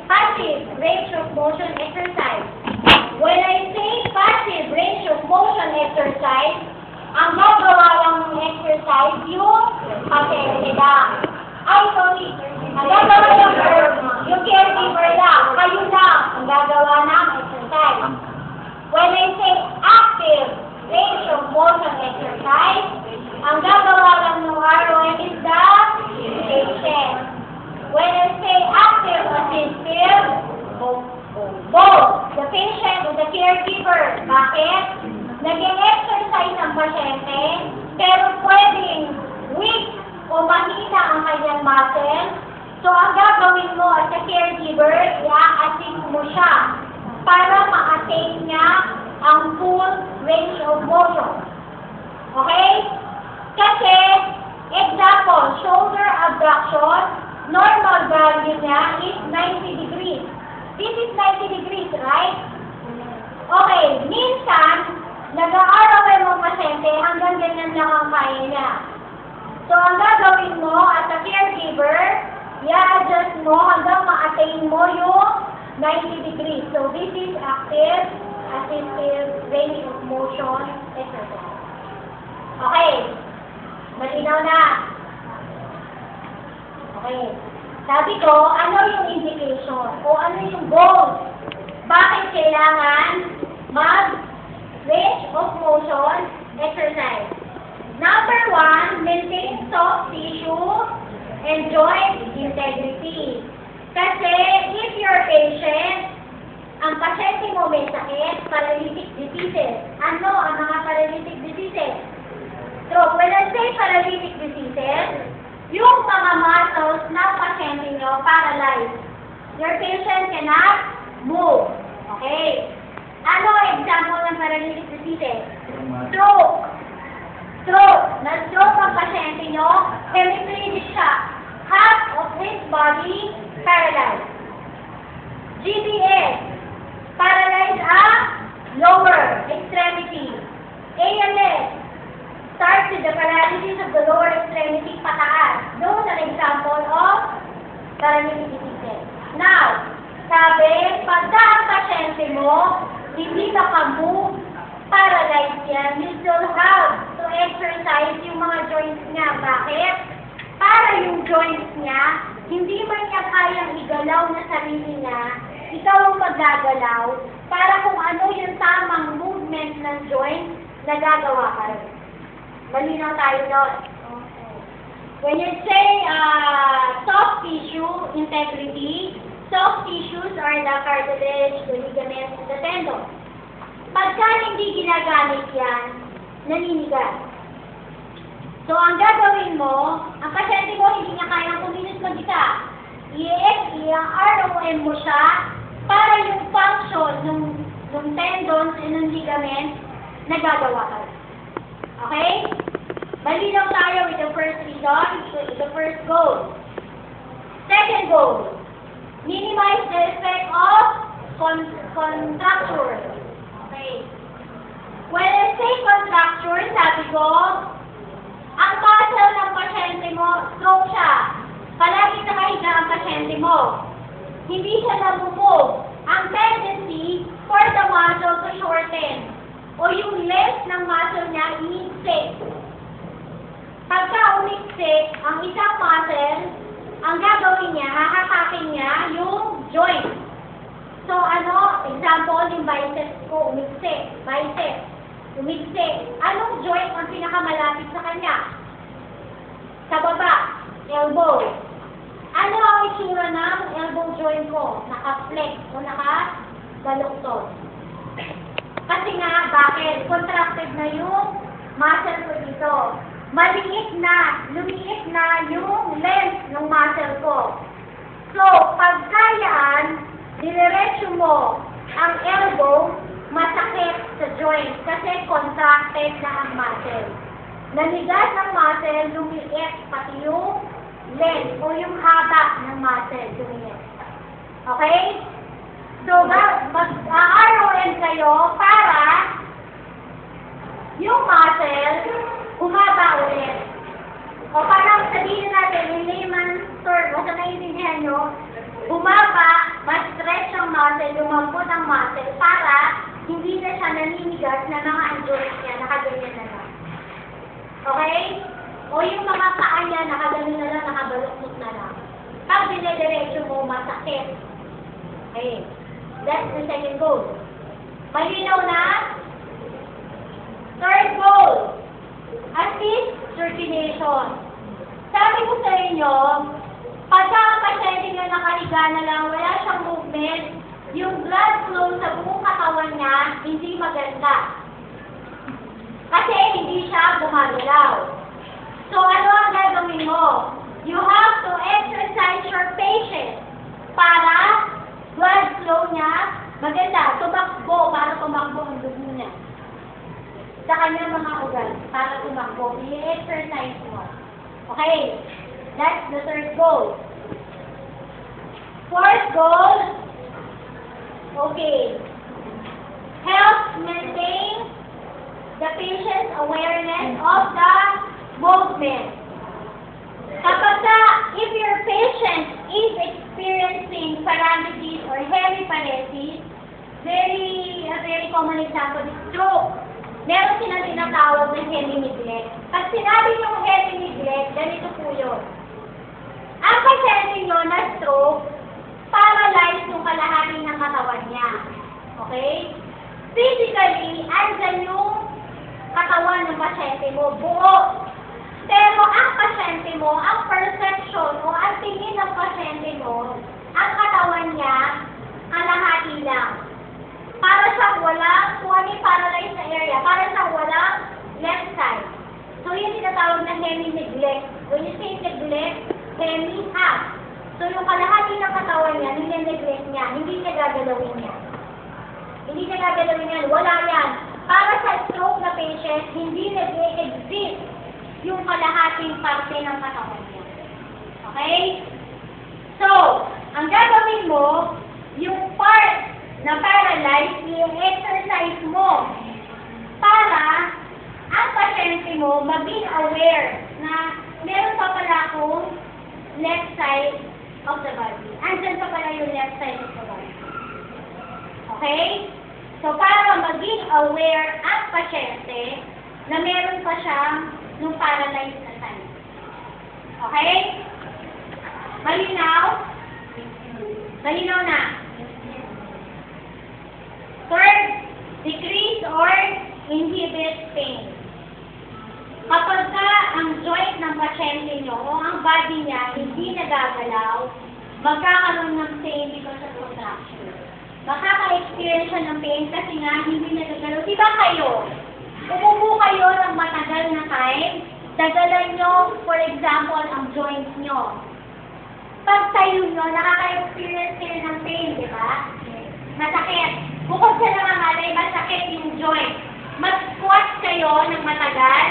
passive range of motion exercise. When I say passive range of motion exercise, ang gagawa lang ng exercise yung pasyente lang. Ay, sorry. Ang gagawa lang yung caregiver lang. Kayo lang ang gagawa ng exercise. When I say active range of motion exercise, ang gagawa lang ng ROM is the patient. When I say active assistive, both the patient and the caregiver. Bakit? Nag-exercise ang pasyente, pero pwedeng weak o mahina ang kanyang muscle. So, ang gagawin mo as a caregiver, i-assist mo siya para ma-attain niya ang full range of motion. Okay? Kasi, example, shoulder abduction, normal value niya is 90 degrees. This is 90 degrees, right? Okay, minsan, nag-aaraway mo pasyente hanggang ganyan lang ang kaya niya. So, ang gagawin mo as a caregiver, i-adjust mo hanggang ma-attain mo yung 90 degrees. So, this is active, assistive, range of motion exercise. Okay. Malinaw na. Okay. Sabi ko, ano yung indication o ano yung goal? Bakit kailangan mag-range of motion exercise? Number 1, maintain soft tissue and joint integrity. Kasi if your patient, ang pasyente mo may sakit, paralytic diseases. Ano ang mga paralytic diseases? So, when I say paralytic diseases, yung mga muscles ng pasyente nyo paralyzed. Your patient cannot move. Okay? Ano example ng paralytic diseases? Stroke. Stroke. Na-stroke ang pasyente nyo, hemiplegic siya. Half of his body paralyzed. GBS. Paralyzed ang lower extremity. ALS. Starts with the paralysis of the lower extremity pataas. Those are example of paralytic diseases. Now, sabi, pagka ang pasyente mo, hindi maka-move, paralyzed yan, you still have to exercise yung mga joints niya. Bakit? Para yung joints niya, hindi man niya kayang igalaw na sarili niya, ikaw ang maggagalaw para kung ano yung tamang movement ng joint, nagagawa ka rin. Malinaw tayo doon. When you say soft tissue integrity, soft tissues are the cartilage, the ligaments, and the tendon. Pagka hindi ginagamit yan, naninigas. So, ang gagawin mo, ang pasyente mo hindi niya kayang kumilos mag-isa. I-ROM mo siya para yung function ng tendons and ng ligaments nagagawa ka. Okay? Malinaw tayo with the first reason, with the first goal. Second goal, minimize the effect of contracture. Okay. When I say contracture, sabi ko, ang muscle ng pasyente mo, stroke siya. Palagi nakahiga ang pasyente mo. Hindi siya namumove. Ang tendency for the muscle to shorten. O yung length ng muscle niya, iniksik. Pagka umiksik, ang isang muscle, ang gagawin niya, hahatakin niya yung joint. So, ano, example, yung biceps ko, umiksik. Biceps, umiksik. Anong joint ang pinakamalapit sa kanya? Sa baba, elbow. Ano ang itsura ng elbow joint ko? Naka-flex o naka-baluktot. Kasi nga, bakit? Contracted na yung muscle ko dito. Maliit na, lumiit na yung length ng muscle ko. So, pagka yan, diretso mo ang elbow, masakit sa joint kasi contracted na ang muscle. Nanigas ng muscle, lumiit, pati yung length o yung haba ng muscle, lumiit. Okay? So, mag-ROM kayo para yung muscle humaba ulit. O parang sabihin natin, in layman's term, o sa naiintindihan nyo, bumaba, mas stretch ang muscle, lumambot ang muscle, para hindi na siya naninigas na mga endurance niya, nakaganyan na lang. Okay? O yung mga paa niya, nakaganyan na lang, nakabaluktot na lang. Pag dinediretso mo, masakit. Okay. That's the second goal. Malinaw na? Third goal. Assist circulation. Sabi ko sa inyo, pagka ang pasyente nyo nakahiga na lang, wala siyang movement, yung blood flow sa buong katawan niya, hindi maganda. Kasi hindi siya gumagalaw. So, ano ang gagawin mo? You have to exercise your patient para blood flow niya maganda. Tumakbo para tumakbo ang dugo niya. Sa kanyang mga ugat para tumakbo. I-exercise mo. Okay. That's the third goal. Fourth goal. Okay. Help maintain the patient's awareness of the movement. Kapag if your patient is experiencing paralysis or hemiparesis, very common example is stroke. Meron silang tinatawag na hemi-neglect. Pag sinabi yung hemi-neglect, ganito po yun. Ang pasyente nyo na stroke, paralyzed yung kalahati ng katawan niya. Okay? Physically, andyan yung katawan ng pasyente mo, buo. Pero ang pasyente mo, ang perception o ang tingin ng pasyente mo, ang katawan niya, kalahati lang. Para siyang walang, kung ano yung paralyzed na area, para siyang walang left side. So, yun tinatawag na hemi-neglect. When you say neglect, hemi-half. So, yung kalahati ng katawan niya, nile-neglect niya, hindi niya gagalawin niya. Hindi niya gagalawin yan, wala yan. Para sa stroke na patient, hindi nag-exist yung kalahating parte ng katawan niya. Okay? So, ang gagawin mo, yung part na paralyzed, i-exercise mo para ang pasyente mo maging aware na meron pa pala akong left side of the body. Andyan pa pala yung left side of the body. Okay? So, para maging aware ang pasyente na meron pa siyang nung paralyzed na side. Okay? Malinaw? Malinaw na. Third, decrease or inhibit pain. Kapag ang joint ng pasyente nyo o ang body niya hindi nagagalaw, magkakaroon ng pain because of contraction. Makaka-experience siya ng pain kasi nga hindi nagagalaw. Diba kayo? Umupo kayo ng matagal na time, dagalan nyo, for example, ang joints nyo. Pag tayo nyo, nakaka-experience kayo ng pain, di ba? Masakit. Bukod sa nangangalay, masakit yung joint. Mag-squat kayo ng matagal.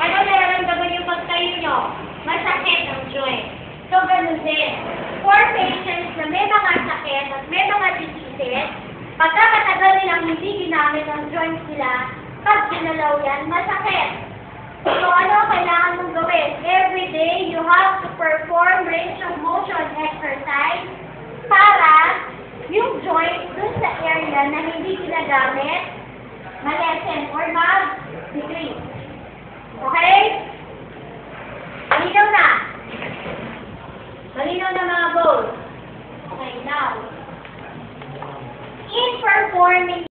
Ano nararamdaman yung pagtayo nyo? Masakit ang joint. So, ganun din. For patients na may mga sakit at may mga diseases, pagkakatagal nilang hindi ginamit ang joints nila, pag ginalaw yan, masakit. So, ano kailangan mong gawin? Every day, you have to perform range of motion exercise para yung joint dun sa area na hindi ginagamit, ma-lessen or mag-decrease. Okay? Malinaw na. Malinaw na mga goals. Okay, now. In performing